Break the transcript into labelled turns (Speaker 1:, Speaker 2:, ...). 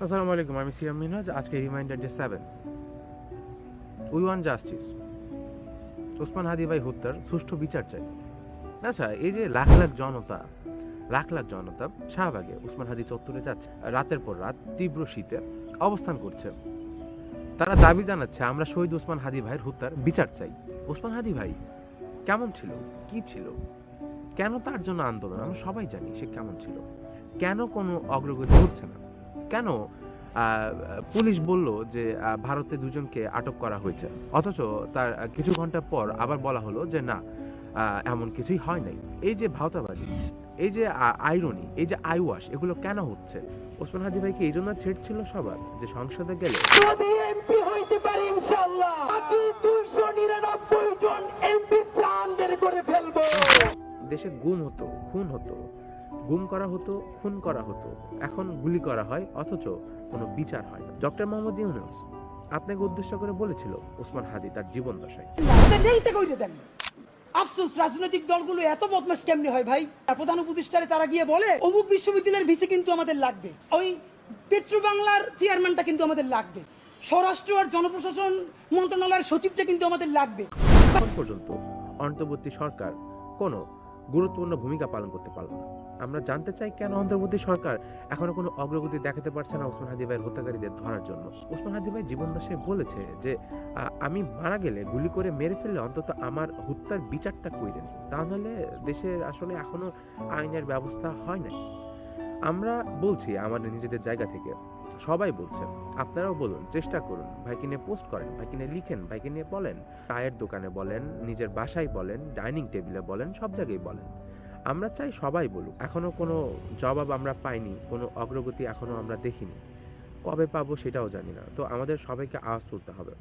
Speaker 1: আসসালামু আলাইকুম, আমি সিয়াম মিনহাজ। আজকে reminder day 7। We want justice. Osman Hadi ভাই হত্যার সুষ্ঠু বিচার চাই। আচ্ছা, এই যে লাখ লাখ জনতা, লাখ লাখ জনতা শাহবাগে ওসমান হাদি চত্বরে যাচ্ছে, রাতের পর রাত তীব্র শীতে অবস্থান করছে। তারা দাবি জানাচ্ছে আমরা শহীদ ওসমান হাদি ভাইয়ের হত্যার বিচার চাই। ওসমান হাদি ভাই কেমন ছিল, কি ছিল, কেন তার জন্য আন্দোলন? আমরা সবাই জানি সে কেমন ছিল। কেন কোনো অগ্রগতি হচ্ছে না? কেন পুলিশ বলল যে ভারতে দুজনকে আটক করা হয়েছে, অথচ তার কিছু ঘন্টা পর আবার বলা হলো যে না, এমন কিছুই হয় নাই। এই যে ভাওতাবাজি, এই যে আইরনি, এই যে আইওয়াশ, এগুলো কেন হচ্ছে? ওসমান হাদি ভাই কি এই জন্য থ্রেট ছিল সবার, যে সংসদে গেলে
Speaker 2: যদি এমপি হইতে পারি ইনশাআল্লাহ বাকি 299 জন এমপি জান বের করে ফেলবো।
Speaker 1: দেশে গুম হতো, খুন হতো, গুম করা হতো, খুন করা হতো, এখন গুলি করা হয়, অথচ কোনো বিচার হয় না। ডক্টর মোহাম্মদ ইউনূস আপনাকে উদ্দেশ্য করে বলেছিল ওসমান হাদি তার জীবন দশায়।
Speaker 3: ওদের নেইতে কইরে দেন। আফসোস, রাজনৈতিক দলগুলো এত বদমাশ কেমনে হয় ভাই? আর প্রধান উপদেষ্টারে তারা গিয়ে বলে অমুক বিশ্ববিদ্যালয়ের ভিসি কিন্তু আমাদের লাগবে, ওই পেট্রো বাংলার চেয়ারম্যানটা কিন্তু আমাদের লাগবে, স্বরাষ্ট্র আর জনপ্রশাসন মন্ত্রণালয়ের সচিবটা কিন্তু আমাদের লাগবে।
Speaker 1: এখন পর্যন্ত অন্তর্বর্তী সরকার কোনো গুরুত্বপূর্ণ ভূমিকা পালন করতে পারল না। আমরা জানতে চাই কেন অন্তর্বর্তী সরকার এখনো কোনো অগ্রগতি দেখাতে পারছে না ওসমান হাদি ভাইয়ের হত্যাকারীদের ধরার জন্য। ওসমান হাদি ভাই জীবন দাসে বলেছে যে আমি মারা গেলে, গুলি করে মেরে ফেললে অন্তত আমার হত্যার বিচারটা কইরেন, তাহলে দেশের আসলে এখনো আইনের ব্যবস্থা হয় নাই। আমরা বলছি আমাদের নিজেদের জায়গা থেকে, সবাই বলছেন, আপনারাও বলুন, চেষ্টা করুন, ভাইকে নিয়ে পোস্ট করেন, ভাইকে নিয়ে লিখেন, ভাইকে নিয়ে বলেন, চায়ের দোকানে বলেন, নিজের বাসায় বলেন, ডাইনিং টেবিলে বলেন, সব জায়গায় বলেন। আমরা চাই সবাই বলুক। এখনো কোনো জবাব আমরা পাইনি, কোনো অগ্রগতি এখনো আমরা দেখিনি। কবে পাবো সেটাও জানি না। তো আমাদের সবাইকে আওয়াজ তুলতে হবে।